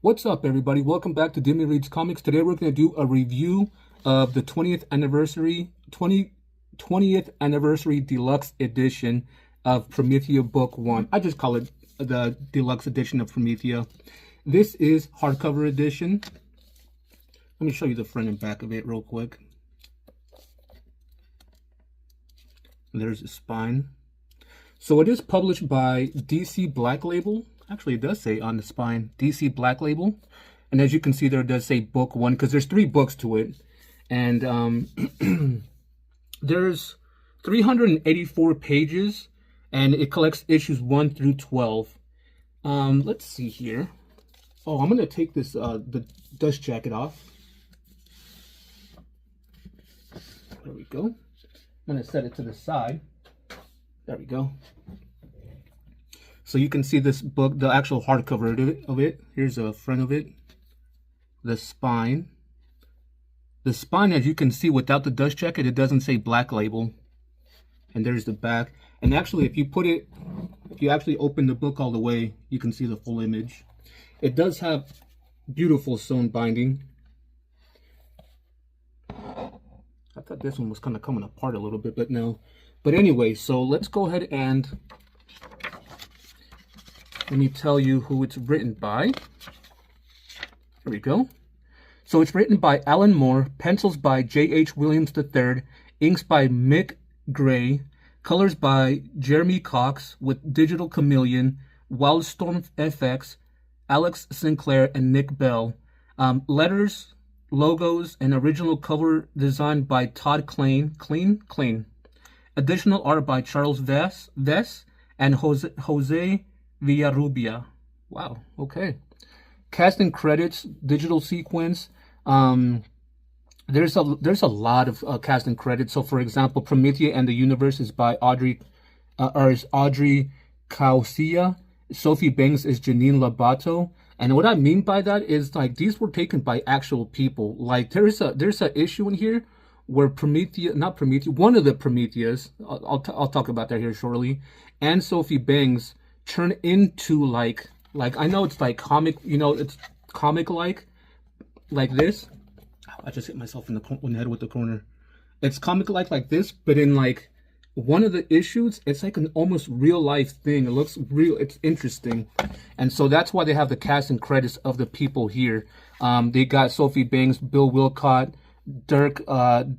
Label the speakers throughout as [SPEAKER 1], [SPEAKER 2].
[SPEAKER 1] What's up, everybody? Welcome back to Dimmy Reads Comics. Today we're going to do a review of the 20th anniversary deluxe edition of Promethea Book 1. I just call it the deluxe edition of Promethea. This is hardcover edition. Let me show you the front and back of it real quick. There's the spine. So it is published by DC Black Label. Actually, it does say on the spine, DC Black Label. And as you can see there, it does say book 1, because there's 3 books to it. And there's 384 pages, and it collects issues 1 through 12. Let's see here. Oh, I'm going to take this the dust jacket off. There we go. I'm going to set it to the side. There we go. So you can see this book, the actual hardcover of it. Here's the front of it. The spine. The spine, as you can see, without the dust jacket, it doesn't say Black Label. And there's the back. And actually, if you actually open the book all the way, you can see the full image. It does have beautiful sewn binding. I thought this one was kind of coming apart a little bit, but no. But anyway, so let's go ahead and let me tell you who it's written by. Here we go. So it's written by Alan Moore, pencils by J.H. Williams III, inks by Mick Gray, colors by Jeremy Cox with Digital Chameleon, Wildstorm FX, Alex Sinclair, and Nick Bell. Letters, logos, and original cover design by Todd Klein. Additional art by Charles Vess and Jose Villarrubia. Wow, okay. Casting credits, digital sequence. There's a lot of casting credits. So, for example, Promethea and the Universe is by Audrey Caucia. Sophie Banks is Janine Labato. And what I mean by that is, like, these were taken by actual people. Like, there's a issue in here where one of the Prometheas, I'll talk about that here shortly, and Sophie Banks turn into like I know it's like comic, it's comic like this. Oh, I just hit myself in the head with the corner. It's comic like this, but in like one of the issues, it's like an almost real life thing. It looks real. It's interesting, and so that's why they have the cast and credits of the people here. They got Sophie Banks, Bill Wilcott, Dirk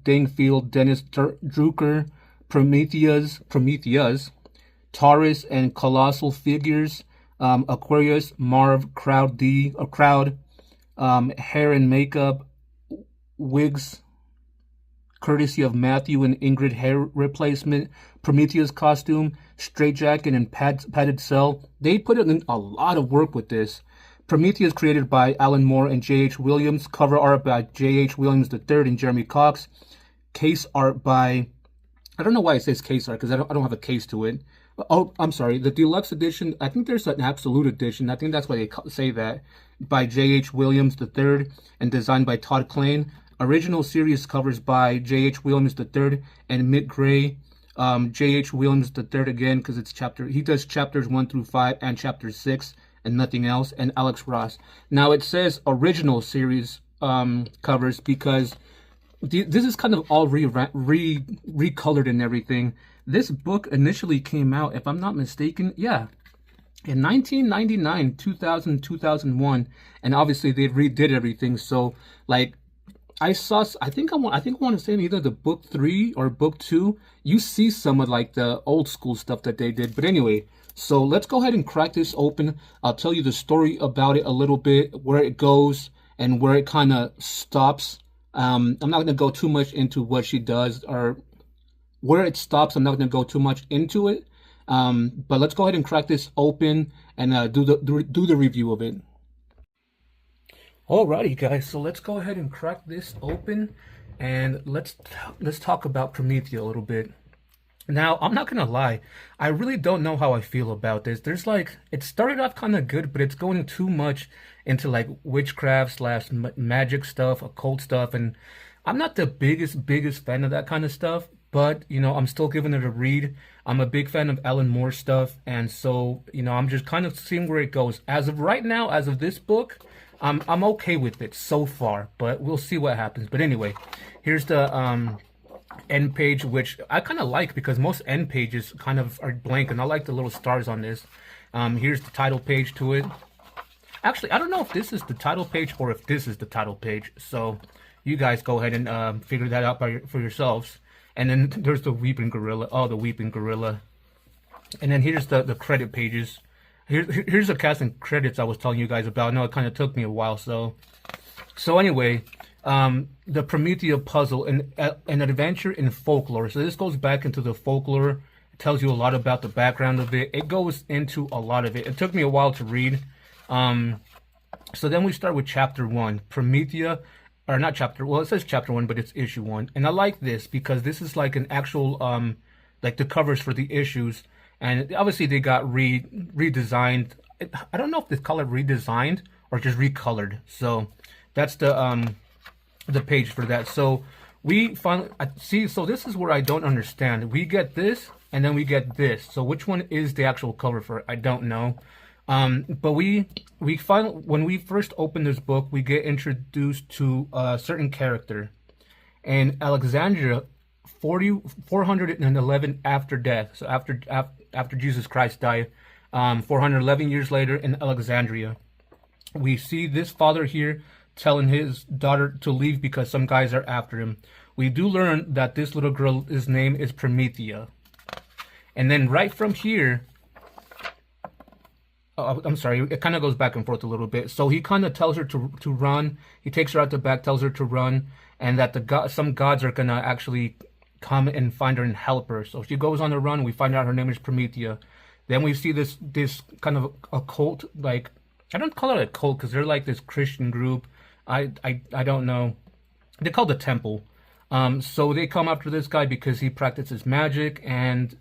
[SPEAKER 1] Dingfield, Dennis Drucker, Prometheas, Taurus and Colossal Figures, Aquarius, Marv, Crowd, Hair and Makeup, Wigs, courtesy of Matthew and Ingrid Hair Replacement, Prometheus Costume, Straitjacket, and Padded Cell. They put in a lot of work with this. Prometheus created by Alan Moore and J.H. Williams. Cover art by J.H. Williams III and Jeremy Cox. Case art by, I don't know why it says case art, because I don't have a case to it. Oh, I'm sorry. The deluxe edition, I think there's an absolute edition. I think that's why they say that. By J.H. Williams III and designed by Todd Klein. Original series covers by J.H. Williams III and Mick Gray. J.H. Williams III again, because he does chapters 1 through 5 and chapter 6 and nothing else. And Alex Ross. Now it says original series covers because this is kind of all recolored and everything. This book initially came out, if I'm not mistaken, in 1999, 2000, 2001, and obviously they redid everything. So, like, I think I want to say in either the book 3 or book 2, you see some of like the old school stuff that they did. But anyway, so let's go ahead and crack this open. I'll tell you the story about it a little bit, where it goes and where it kind of stops. I'm not going to go too much into what she does or where it stops. I'm not going to go too much into it. But let's go ahead and crack this open and do the review of it. Alrighty, guys. So let's go ahead and crack this open and let's talk about Promethea a little bit. Now, I'm not going to lie. I really don't know how I feel about this. There's like, it started off kind of good, but it's going too much into like witchcraft / magic stuff, occult stuff. And I'm not the biggest fan of that kind of stuff. But, I'm still giving it a read. I'm a big fan of Alan Moore stuff. And so, I'm just kind of seeing where it goes. As of right now, as of this book, I'm okay with it so far, but we'll see what happens. But anyway, here's the end page, which I kind of like because most end pages kind of are blank, and I like the little stars on this. Here's the title page to it. Actually, I don't know if this is the title page or if this is the title page, so you guys go ahead and figure that out for yourselves. And then there's the Weeping Gorilla. Oh, the Weeping Gorilla. And then here's the credit pages. Here's the cast and credits I was telling you guys about. I know it kind of took me a while, so anyway, the Promethea puzzle, an adventure in folklore. So this goes back into the folklore. It tells you a lot about the background of it. It goes into a lot of it. It took me a while to read. So then we start with chapter 1, Promethea, or not chapter, well, it says chapter 1, but it's issue 1. And I like this because this is like an actual, like the covers for the issues. And obviously they got redesigned. I don't know if they call it redesigned or just recolored. So that's the page for that. So we finally, see, so this is where I don't understand. We get this and then we get this. So which one is the actual cover for it? I don't know. But we finally, when we first open this book, we get introduced to a certain character. And Alexandria, 411 after death. So after Jesus Christ died, 411 years later in Alexandria, we see this father here telling his daughter to leave because some guys are after him. We do learn that this little girl's name is Promethea. And then right from here, I'm sorry, it kind of goes back and forth a little bit. So he kind of tells her to run. He takes her out the back, tells her to run, and that some gods are gonna actually come and find her and help her. So she goes on the run. We find out her name is Promethea. Then we see this kind of a cult, like, I don't call it a cult because they're like this Christian group. I don't know. They call the temple. So they come after this guy because he practices magic, and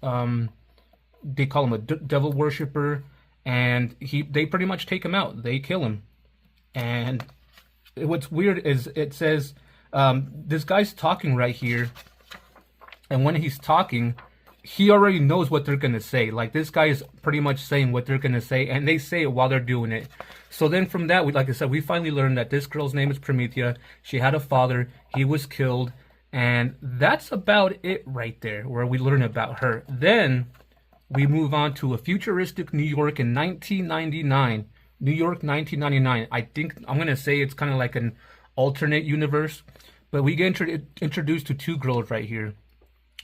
[SPEAKER 1] they call him a devil worshiper. And they pretty much take him out. They kill him. And what's weird is it says this guy's talking right here. And when he's talking, he already knows what they're going to say. Like, this guy is pretty much saying what they're going to say. And they say it while they're doing it. So then from that, like I said, we finally learned that this girl's name is Promethea. She had a father. He was killed. And that's about it right there, where we learn about her. Then we move on to a futuristic New York in 1999. New York, 1999. I think I'm going to say it's kind of like an alternate universe. But we get introduced to two girls right here.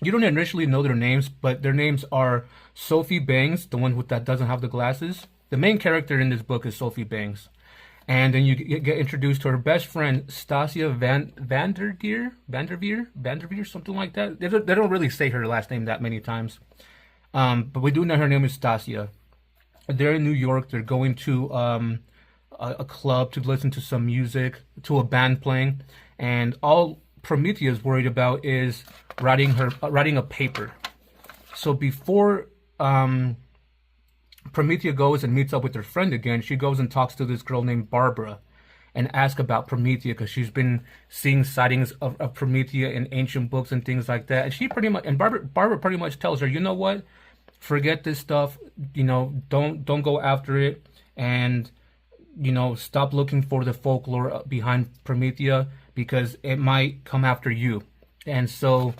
[SPEAKER 1] You don't initially know their names, but their names are Sophie Bangs, the one that doesn't have the glasses. The main character in this book is Sophie Bangs. And then you get introduced to her best friend, Stasia Vanderveer, something like that. They don't really say her last name that many times. But we do know her name is Stasia. They're in New York. They're going to a club to listen to some music, to a band playing. And all Promethea is worried about is writing a paper. So before Promethea goes and meets up with her friend again, she goes and talks to this girl named Barbara and asks about Promethea because she's been seeing sightings of Promethea in ancient books and things like that. And she pretty much, and Barbara pretty much tells her, you know what, forget this stuff, don't go after it, and stop looking for the folklore behind Promethea because it might come after you. And so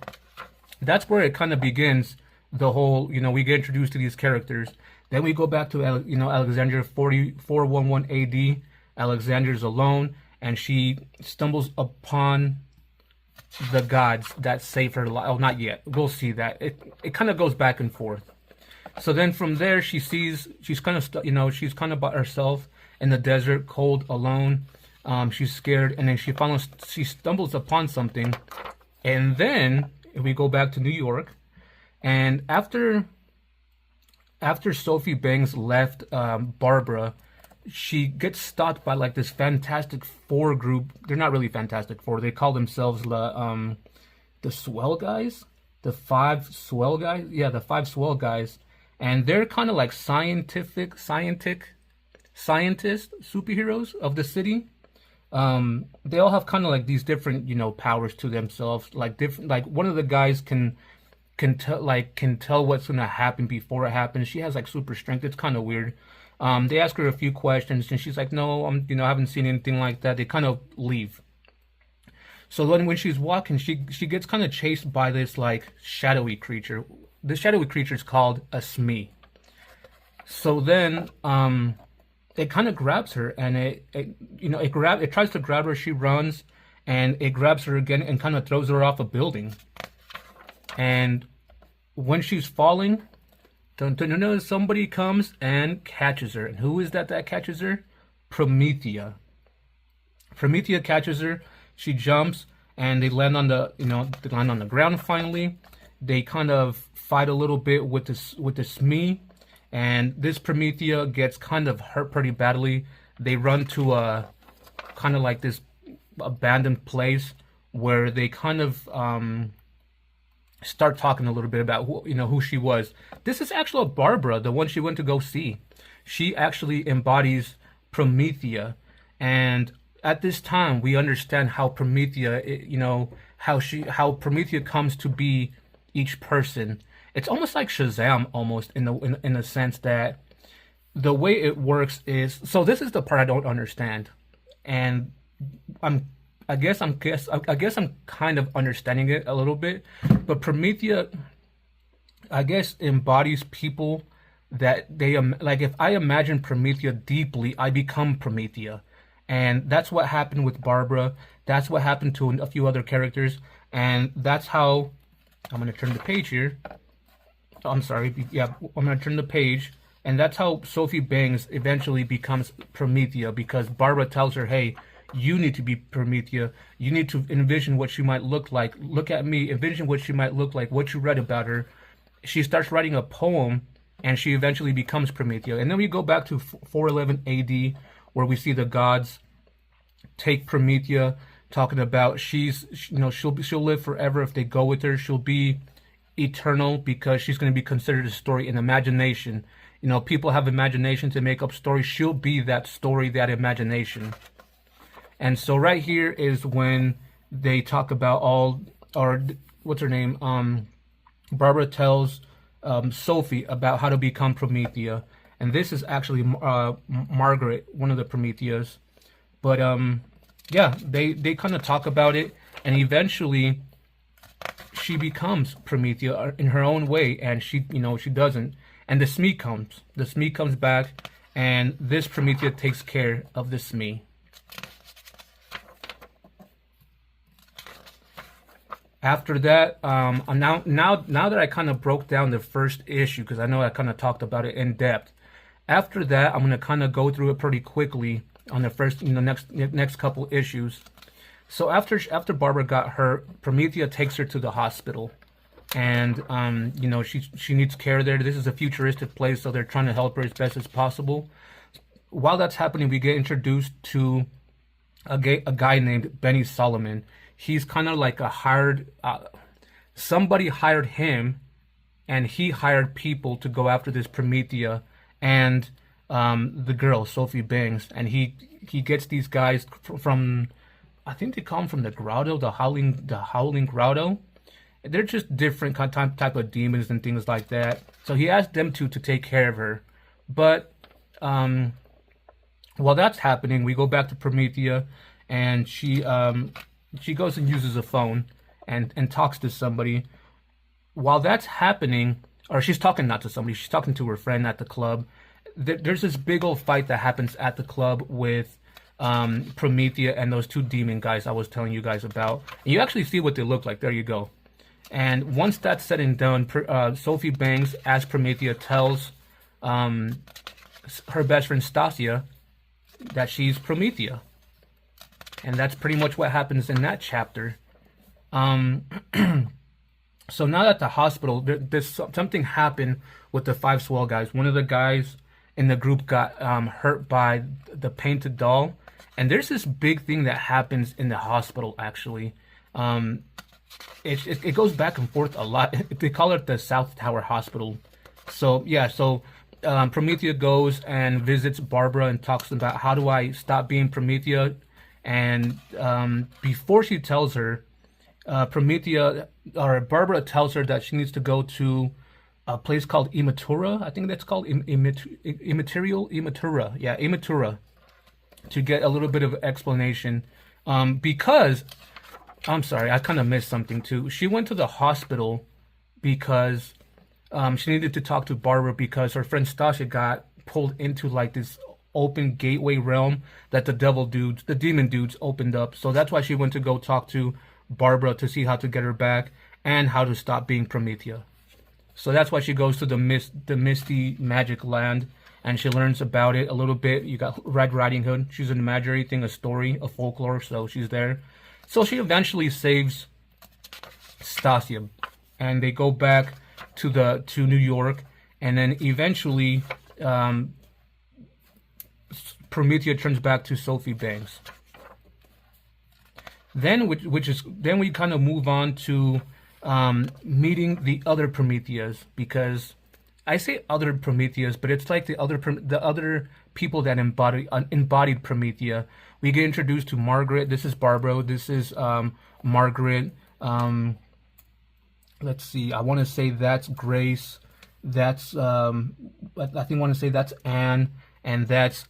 [SPEAKER 1] that's where it kind of begins. The whole, we get introduced to these characters. Then we go back to, Alexandria 411 AD. Alexandra's alone, and she stumbles upon the gods that save her life. Oh, not yet. We'll see that. It kind of goes back and forth. So then from there, she's kind of by herself in the desert, cold, alone. She's scared, and then she stumbles upon something. And then we go back to New York, and after Sophie Bangs left Barbara, she gets stalked by like this Fantastic Four group. They're not really Fantastic Four. They call themselves the Swell Guys, the Five Swell Guys. Yeah, the Five Swell Guys, and they're kind of like scientist superheroes of the city. They all have kind of like these different powers to themselves. Like one of the guys can tell what's gonna happen before it happens. She has like super strength. It's kind of weird. They ask her a few questions, and she's like, "No, I haven't seen anything like that." They kind of leave. So then, when she's walking, she gets kind of chased by this like shadowy creature. The shadowy creature is called a Smee. So then, it kind of grabs her, and it tries to grab her. She runs, and it grabs her again and kind of throws her off a building. And when she's falling, somebody comes and catches her. And who is that catches her? Promethea. Promethea catches her. She jumps, and they land on the ground. Finally, they kind of fight a little bit with the Smee, and this Promethea gets kind of hurt pretty badly. They run to a kind of like this abandoned place where they kind of start talking a little bit about who she was. This is actually Barbara, the one she went to go see. She actually embodies Promethea, and at this time we understand how Promethea, how Promethea comes to be each person. It's almost like Shazam, almost in the sense that the way it works is, so this is the part I don't understand, and I guess I'm kind of understanding it a little bit, but Promethea, I guess, embodies people that they like. If I imagine Promethea deeply, I become Promethea, and that's what happened with Barbara. That's what happened to a few other characters, and that's how I'm gonna turn the page here. I'm sorry, yeah, I'm gonna turn the page, and that's how Sophie Bangs eventually becomes Promethea, because Barbara tells her, "Hey, you need to be Promethea. You need to envision what she might look like. Look at me, envision what she might look like, what you read about her." She starts writing a poem, and she eventually becomes Promethea. And then we go back to 411 AD, where we see the gods take Promethea, talking about she'll live forever if they go with her. She'll be eternal because she's going to be considered a story in imagination. People have imagination to make up stories. She'll be that story, that imagination. And so right here is when they talk about what's her name? Barbara tells Sophie about how to become Promethea. And this is actually Margaret, one of the Prometheas. But yeah, they kind of talk about it, and eventually she becomes Promethea in her own way, and she doesn't. And the Smee comes back, and this Promethea takes care of the Smee. After that, now that I kind of broke down the first issue, because I know I kind of talked about it in depth. After that, I'm gonna kind of go through it pretty quickly on the first, next couple issues. So after Barbara got hurt, Promethea takes her to the hospital, and she needs care there. This is a futuristic place, so they're trying to help her as best as possible. While that's happening, we get introduced to a guy named Benny Solomon. He's kind of like a hired, somebody hired him, and he hired people to go after this Promethea and the girl, Sophie Bangs. And he gets these guys from, I think they call them from the grotto, the howling grotto. They're just different type of demons and things like that. So he asked them to take care of her. But while that's happening, we go back to Promethea, and she goes and uses a phone and talks to somebody. While that's happening, or she's talking not to somebody, she's talking to her friend at the club. There's this big old fight that happens at the club with Promethea and those two demon guys I was telling you guys about. And you actually see what they look like. There you go. And once that's said and done, Sophie Bangs, as Promethea, tells her best friend Stasia that she's Promethea. And that's pretty much what happens in that chapter. So now at the hospital, there's something happened with the five swell guys. One of the guys in the group got hurt by the painted doll. And there's this big thing that happens in the hospital, actually. It goes back and forth a lot. They call it the South Tower Hospital. So, yeah, Promethea goes and visits Barbara and talks about, how do I stop being Promethea? And before she tells her, Barbara tells her that she needs to go to a place called Imatura. I think that's called Imatura. Yeah, Imatura, to get a little bit of explanation. Because I'm sorry, I kind of missed something too. She went to the hospital because she needed to talk to Barbara because her friend Stasia got pulled into like this open gateway realm that the demon dudes opened up. So that's why she went to go talk to Barbara to see how to get her back and how to stop being Promethea. So that's why she goes to the misty magic land, and she learns about it a little bit. You got Red Riding Hood. She's an imaginary thing, a story, a folklore, so she's there. So she eventually saves Stasia, and they go back to New York, and then eventually Promethea turns back to Sophie Banks. Then then we kind of move on to meeting the other Prometheas, because I say other Prometheas, but it's like the other people that embodied Promethea. We get introduced to Margaret. This is Barbara. This is Margaret. Let's see. I want to say that's Grace. That's I think I want to say that's Anne, and that's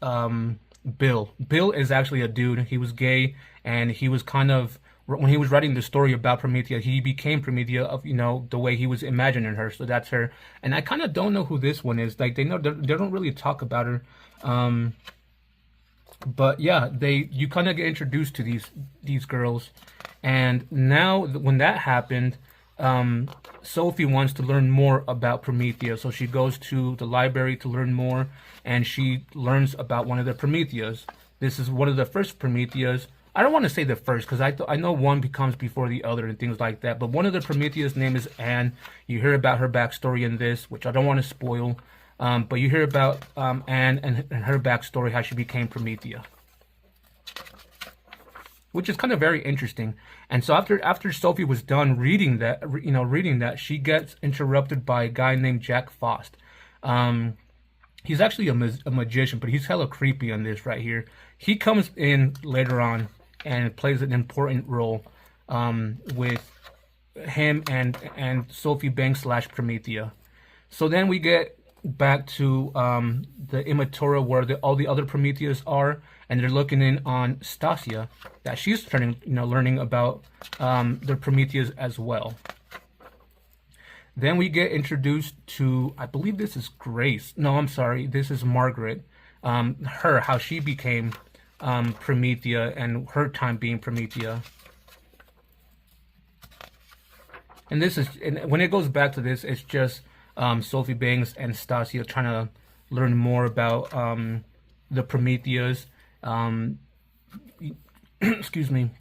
[SPEAKER 1] Bill. Bill is actually a dude. He was gay, and he was kind of, when he was writing the story about Promethea, he became Promethea of, you know, the way he was imagining her. So that's her. And I kind of don't know who this one is. Like, they don't really talk about her. But yeah, you kind of get introduced to these girls. And now when that happened, Sophie wants to learn more about Promethea. So she goes to the library to learn more, and she learns about one of the Prometheas. This is one of the first Prometheas. I don't want to say the first, because I know one becomes before the other and things like that. But one of the Prometheas' name is Anne. You hear about her backstory in this, which I don't want to spoil. But you hear about Anne and her backstory, how she became Promethea, which is kind of very interesting. And so after Sophie was done reading that, she gets interrupted by a guy named Jack Faust. He's actually a magician, but he's hella creepy on this right here. He comes in later on and plays an important role with him and Sophie Banks / Promethea. So then we get back to the Imatura, where all the other Prometheas are, and they're looking in on Stasia, that she's learning about the Prometheas as well. Then we get introduced to, I believe this is Grace. No, I'm sorry, this is Margaret. How she became Promethea, and her time being Promethea. And when it goes back to this, it's just Sophie Banks and Stasia trying to learn more about the Prometheas. Excuse me.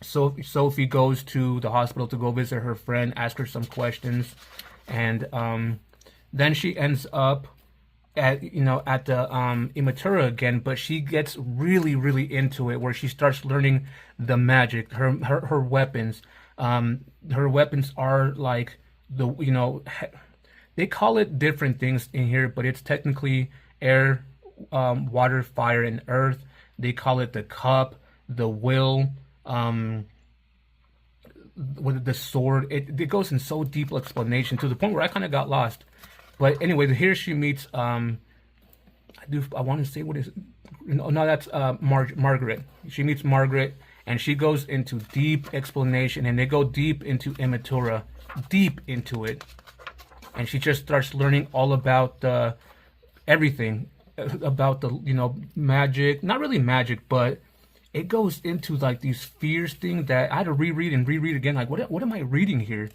[SPEAKER 1] So Sophie goes to the hospital to go visit her friend, ask her some questions, and then she ends up at the Imatura again, but she gets really, really into it, where she starts learning the magic, her weapons. Her weapons are like they call it different things in here, but it's technically air, water, fire, and earth. They call it the cup, the will, with the sword. It goes in so deep explanation to the point where I kind of got lost. But anyway, here she meets I want to say what is no, that's Margaret. She meets Margaret, and she goes into deep explanation, and they go deep into Imatura, deep into it. And she just starts learning all about everything about the magic. Not really magic, but it goes into like these fears thing that I had to reread again. Like, what am I reading here?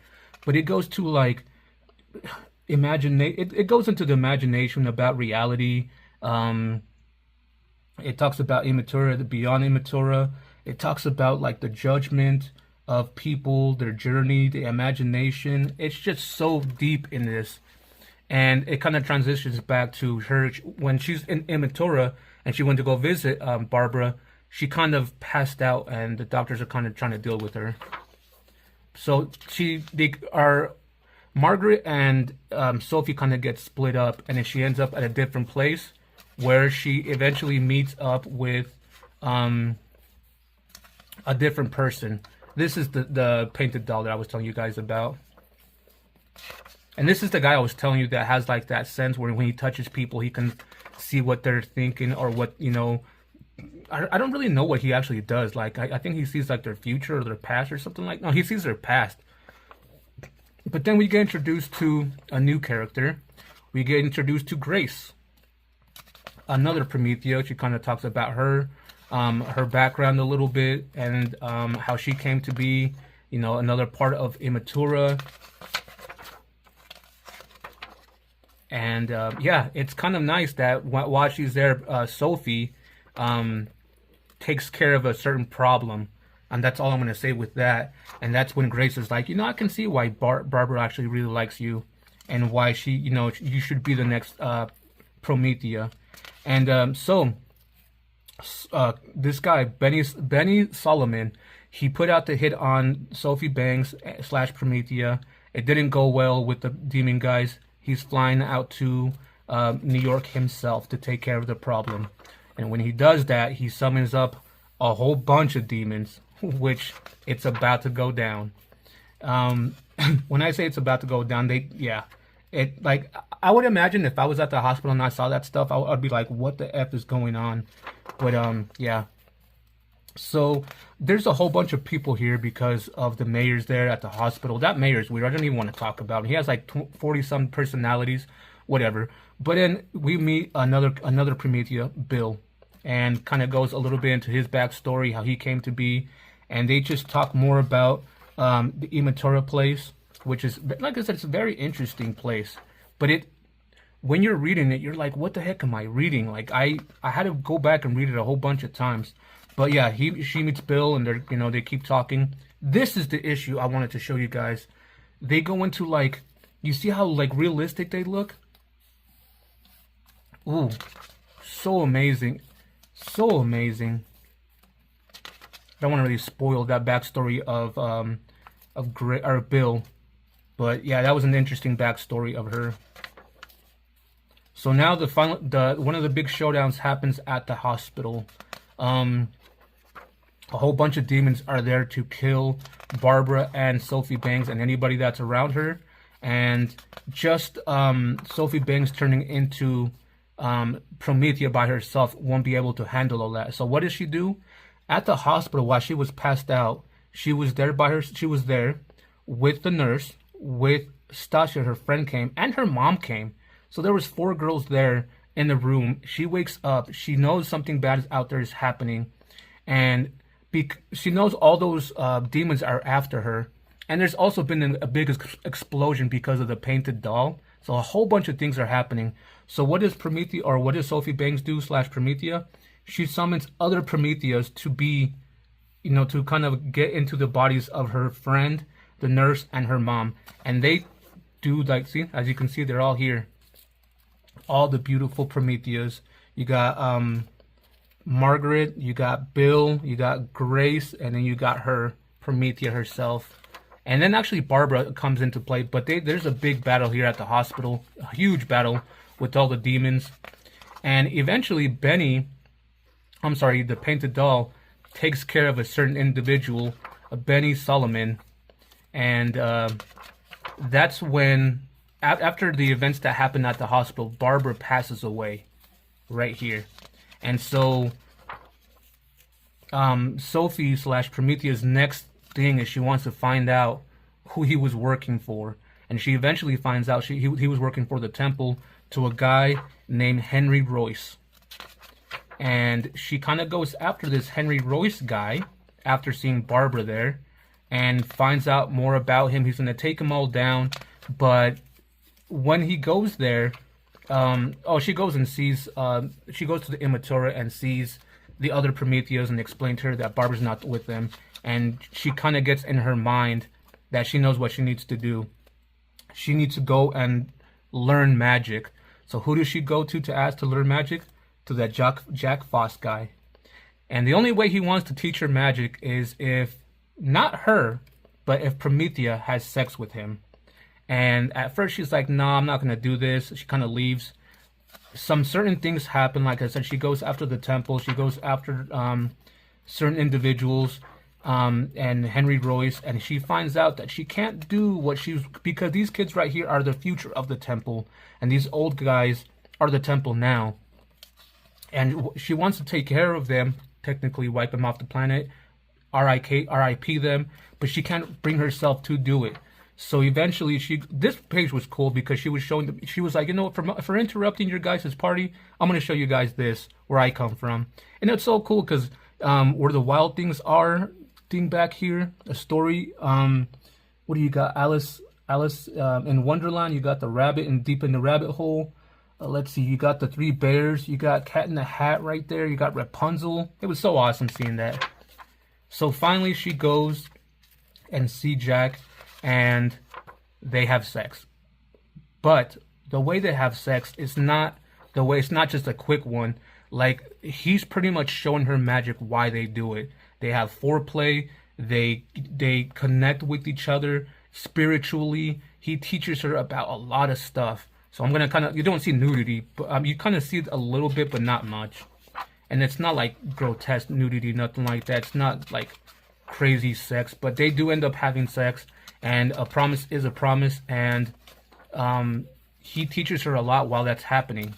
[SPEAKER 1] But it goes to like it goes into the imagination about reality. It talks about Imatura, the beyond Imatura. It talks about like the judgment of people, their journey, the imagination. It's just so deep in this. And it kind of transitions back to her when she's in Imatura and she went to go visit Barbara. She kind of passed out, and the doctors are kind of trying to deal with her. So Margaret and Sophie kind of get split up, and then she ends up at a different place where she eventually meets up with a different person. This is the painted doll that I was telling you guys about. And this is the guy I was telling you that has like that sense where when he touches people, he can see what they're thinking or what, you know. I don't really know what he actually does. Like, I think he sees like their future or their past or something like. No, he sees their past. But then we get introduced to a new character. We get introduced to Grace, another Promethea. She kind of talks about her background a little bit, and how she came to be, you know, another part of Immatura. And yeah, it's kind of nice that while she's there, Sophie takes care of a certain problem. And that's all I'm going to say with that. And that's when Grace is like, you know, I can see why Barbara actually really likes you and why she, you know, you should be the next Promethea. And so this guy, Benny Solomon, he put out the hit on Sophie Banks / Promethea. It didn't go well with the demon guys. He's flying out to New York himself to take care of the problem. And when he does that, he summons up a whole bunch of demons, which it's about to go down. When I say it's about to go down, like, I would imagine if I was at the hospital and I saw that stuff, I'd be like, what the F is going on? But, yeah. So there's a whole bunch of people here because of the mayor's there at the hospital. That mayor's weird. I don't even want to talk about him. He has like 40-some personalities, whatever. But then we meet another Promethea, Bill, and kind of goes a little bit into his backstory, how he came to be. And they just talk more about the Immatura place, which is, like I said, it's a very interesting place. But when you're reading it, you're like, what the heck am I reading? Like, I had to go back and read it a whole bunch of times. But yeah, she meets Bill, and they keep talking. This is the issue I wanted to show you guys. They go into, like, you see how like realistic they look? Ooh, so amazing. So amazing. I don't want to really spoil that backstory of Bill, but yeah, that was an interesting backstory of her. So now one of the big showdowns happens at the hospital. A whole bunch of demons are there to kill Barbara and Sophie Banks and anybody that's around her, and just Sophie Banks turning into Promethea by herself won't be able to handle all that. So what does she do? At the hospital, while she was passed out, she was there with the nurse, with Stasia, her friend came, and her mom came. So there was 4 girls there in the room. She wakes up. She knows something bad is out there is happening, and she knows all those demons are after her. And there's also been a big explosion because of the painted doll. So a whole bunch of things are happening. So what does Sophie Banks do / Promethea? She summons other Prometheas to be, you know, to kind of get into the bodies of her friend, the nurse, and her mom. And they do, like, see, as you can see, they're all here. All the beautiful Prometheas. You got Margaret, you got Bill, you got Grace, and then you got her, Promethea herself. And then actually Barbara comes into play, but there's a big battle here at the hospital, a huge battle with all the demons. And eventually the painted doll takes care of a certain individual, Benny Solomon. And that's when, after the events that happened at the hospital, Barbara passes away right here. And so Sophie / Promethea's next thing is she wants to find out who he was working for. And she eventually finds out he was working for the temple to a guy named Henry Royce. And she kind of goes after this Henry Royce guy after seeing Barbara there and finds out more about him. He's going to take them all down. But when he goes there, she goes to the Immatura and sees the other Prometheas and explains to her that Barbara's not with them. And she kind of gets in her mind that she knows what she needs to do. She needs to go and learn magic. So who does she go to ask to learn magic? To that Jack Foss guy. And the only way he wants to teach her magic is if, not her, but if Promethea has sex with him. And at first she's like, no, I'm not going to do this. She kind of leaves. Some certain things happen. Like I said, she goes after the temple. She goes after certain individuals. and Henry Royce, and she finds out that she can't do what she's, because these kids right here are the future of the temple, and these old guys are the temple now. And she wants to take care of them, technically wipe them off the planet, RIP them, but she can't bring herself to do it. So eventually, this page was cool because she was showing, she was like, you know, for interrupting your guys' party, I'm going to show you guys this, where I come from. And it's so cool because where the wild things are, thing back here, a story, what do you got? Alice in Wonderland, you got the rabbit and Deep in the Rabbit Hole. Let's see, you got the three bears, you got Cat in the Hat right there, you got Rapunzel. It was so awesome seeing that. So finally she goes and see Jack, and they have sex. But the way they have sex is not the way, it's not just a quick one. Like, he's pretty much showing her magic why they do it. They have foreplay, they connect with each other spiritually. He teaches her about a lot of stuff. So I'm gonna kind of, you don't see nudity, but you kind of see it a little bit, but not much. And it's not like grotesque nudity, nothing like that. It's not like crazy sex, but they do end up having sex, and a promise is a promise, and he teaches her a lot while that's happening.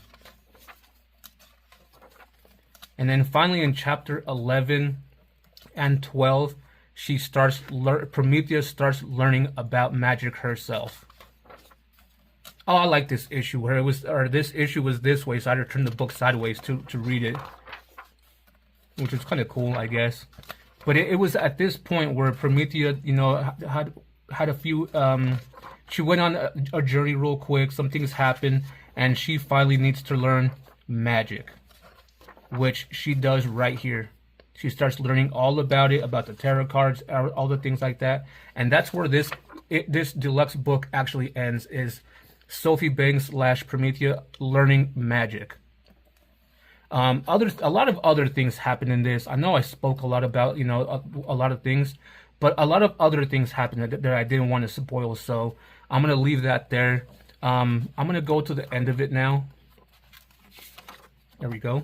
[SPEAKER 1] And then finally in chapter 11 and 12, Promethea starts learning about magic herself. Oh, I like this issue where this issue was this way, so I had to turn the book sideways to read it, which is kind of cool, I guess. But it was at this point where Promethea, you know, had a few, she went on a journey real quick, some things happened, and she finally needs to learn magic, which she does right here. She starts learning all about it, about the tarot cards, all the things like that. And that's where this deluxe book actually ends, is Sophie Banks / Promethea learning magic. A lot of other things happen in this. I know I spoke a lot about, you know, a lot of things, but a lot of other things happen that I didn't want to spoil. So I'm going to leave that there. I'm going to go to the end of it now. There we go.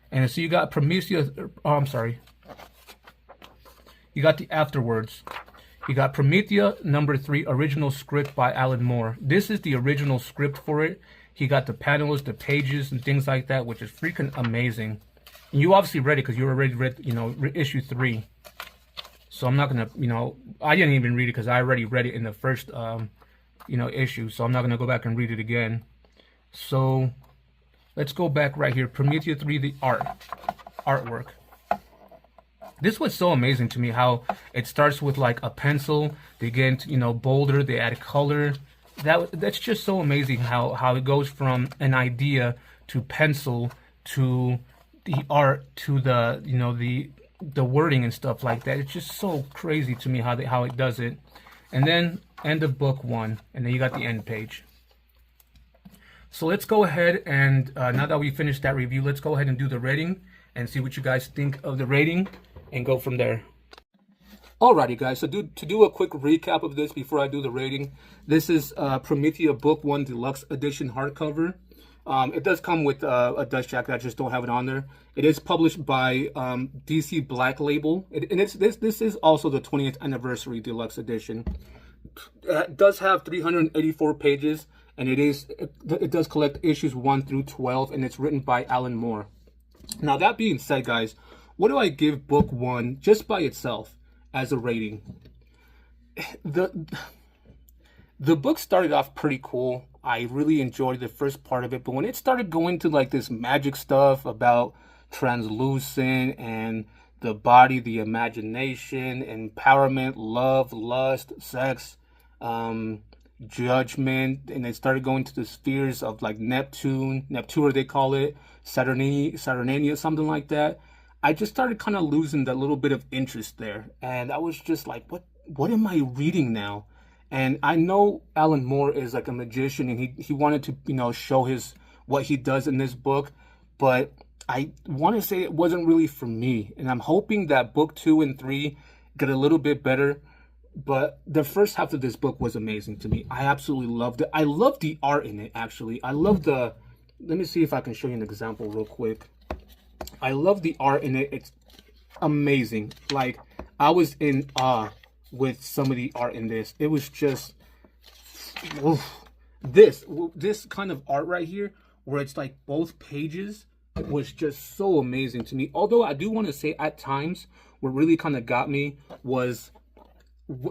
[SPEAKER 1] And so you got Promethea, you got the afterwards. You got Promethea #3, original script by Alan Moore. This is the original script for it. He got the panels, the pages, and things like that, which is freaking amazing. And you obviously read it because you already read, you know, issue 3. So I'm not gonna, you know, I didn't even read it because I already read it in the first, you know, issue. So I'm not gonna go back and read it again. So let's go back right here. Promethea 3, the artwork. This was so amazing to me, how it starts with like a pencil, they get into, you know, bolder, they add color. That's just so amazing how it goes from an idea to pencil to the art to the, you know, the wording and stuff like that. It's just so crazy to me how it does it. And then end of book 1, and then you got the end page. So let's go ahead and now that we finished that review, let's go ahead and do the rating and see what you guys think of the rating, and go from there. Alrighty guys, so to do a quick recap of this before I do the rating, this is Promethea Book 1 Deluxe Edition hardcover. It does come with a dust jacket, I just don't have it on there. It is published by DC Black Label, and this is also the 20th anniversary deluxe edition. It does have 384 pages, and it does collect issues 1 through 12, and it's written by Alan Moore. Now that being said, guys, what do I give book 1 just by itself as a rating? The book started off pretty cool. I really enjoyed the first part of it, but when it started going to like this magic stuff about translucent and the body, the imagination, empowerment, love, lust, sex, judgment, and it started going to the spheres of like Neptune they call it, Saturnia, something like that. I just started kind of losing that little bit of interest there, and I was just like, what am I reading now? And I know Alan Moore is like a magician, and he wanted to, you know, show what he does in this book, but I want to say it wasn't really for me, and I'm hoping that book 2 and 3 get a little bit better. But the first half of this book was amazing to me. I absolutely loved it. I love the art in it, actually. I love let me see if I can show you an example real quick. I love the art in it. amazing. Like, I was in awe with some of the art in this. It was just, oof. This kind of art right here, where it's like both pages, was just so amazing to me. Although I do want to say at times what really kind of got me was,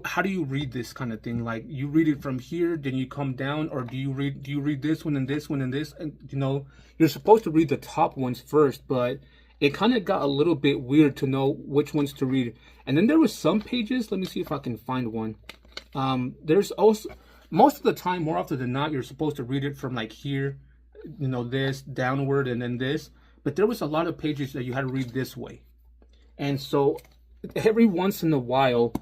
[SPEAKER 1] how do you read this kind of thing? Like, you read it from here, then you come down, or do you read this one and this one and this? And you know, you're supposed to read the top ones first, but it kind of got a little bit weird to know which ones to read. And then there was some pages, let me see if I can find one. There's also, most of the time, more often than not, you're supposed to read it from like here, you know, this downward and then this. But there was a lot of pages that you had to read this way. And so every once in a while,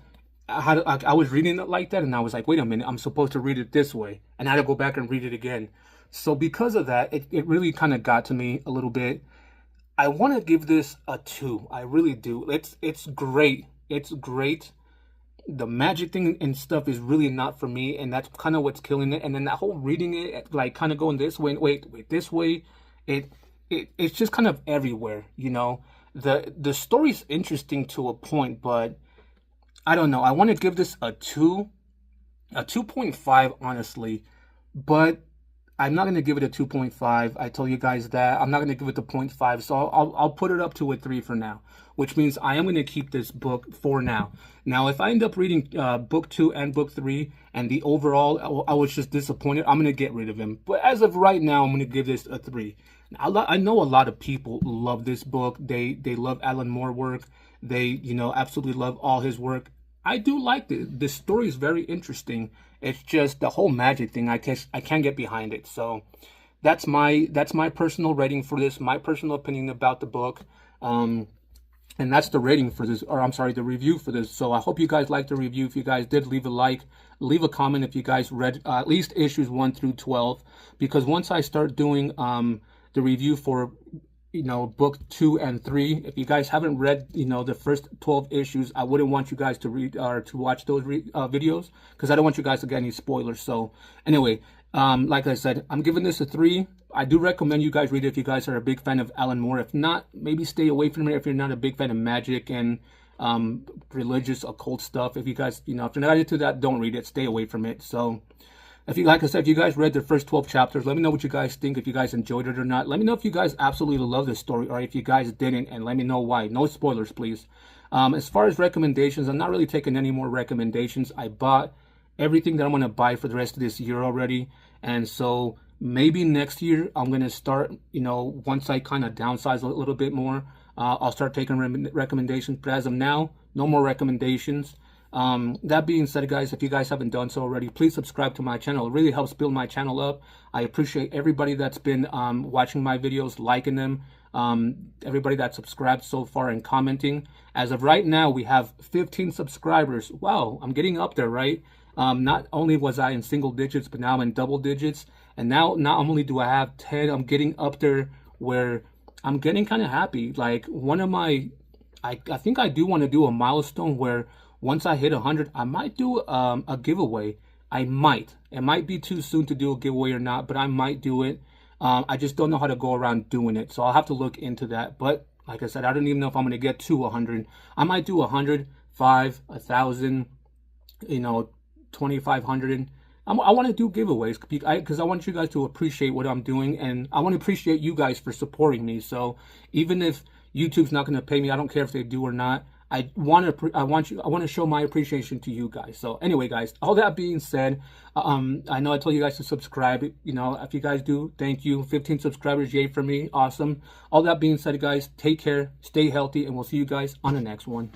[SPEAKER 1] I was reading it like that, and I was like, wait a minute, I'm supposed to read it this way. And I had to go back and read it again. So because of that, it really kind of got to me a little bit. I want to give this a 2. I really do. It's great. It's great. The magic thing and stuff is really not for me, and that's kind of what's killing it. And then that whole reading it, like kind of going this way, wait, this way, it's just kind of everywhere, you know. The story's interesting to a point, but I don't know. I want to give this a 2.5, honestly, but I'm not going to give it a 2.5. I told you guys that. I'm not going to give it the 0.5, so I'll put it up to a 3 for now, which means I am going to keep this book for now. Now, if I end up reading book 2 and book 3, and the overall, I was just disappointed, I'm going to get rid of him. But as of right now, I'm going to give this a 3. I know a lot of people love this book. They love Alan Moore's work. They, you know, absolutely love all his work. I do like it. The story is very interesting. It's just the whole magic thing. I can't get behind it. So that's my personal rating for this. My personal opinion about the book. And that's the rating for this, or I'm sorry, the review for this. So I hope you guys liked the review. If you guys did, leave a like, leave a comment if you guys read at least issues 1 through 12. Because once I start doing the review for, you know, book 2 and 3, if you guys haven't read, you know, the first 12 issues, I wouldn't want you guys to read or to watch those videos, because I don't want you guys to get any spoilers. So anyway, like I said, I'm giving this a 3. I do recommend you guys read it if you guys are a big fan of Alan Moore. If not, maybe stay away from it if you're not a big fan of magic and religious occult stuff. If you guys, you know, if you're not into that, don't read it. Stay away from it. So if you, like I said, if you guys read the first 12 chapters, let me know what you guys think, if you guys enjoyed it or not. Let me know if you guys absolutely love this story, or if you guys didn't, and let me know why. No spoilers, please. As far as recommendations, I'm not really taking any more recommendations. I bought everything that I'm going to buy for the rest of this year already. And so maybe next year I'm going to start, you know, once I kind of downsize a little bit more, I'll start taking recommendations. But as of now, no more recommendations. That being said, guys, if you guys haven't done so already, please subscribe to my channel. It really helps build my channel up. I appreciate everybody that's been watching my videos, liking them, everybody that subscribed so far and commenting. As of right now, we have 15 subscribers. Wow, I'm getting up there, right? Not only was I in single digits, but now I'm in double digits. And now not only do I have 10, I'm getting up there where I'm getting kind of happy. Like, one of my, I think I do want to do a milestone where once I hit 100, I might do a giveaway. I might. It might be too soon to do a giveaway or not, but I might do it. I just don't know how to go around doing it. So I'll have to look into that. But like I said, I don't even know if I'm going to get to 100. I might do 100, 5, 1,000, you know, 2,500. I want to do giveaways because I want you guys to appreciate what I'm doing, and I want to appreciate you guys for supporting me. So even if YouTube's not going to pay me, I don't care if they do or not. I want to show my appreciation to you guys. So anyway, guys, all that being said, I know I told you guys to subscribe. You know, if you guys do, thank you. 15 subscribers, yay for me, awesome. All that being said, guys, take care, stay healthy, and we'll see you guys on the next one.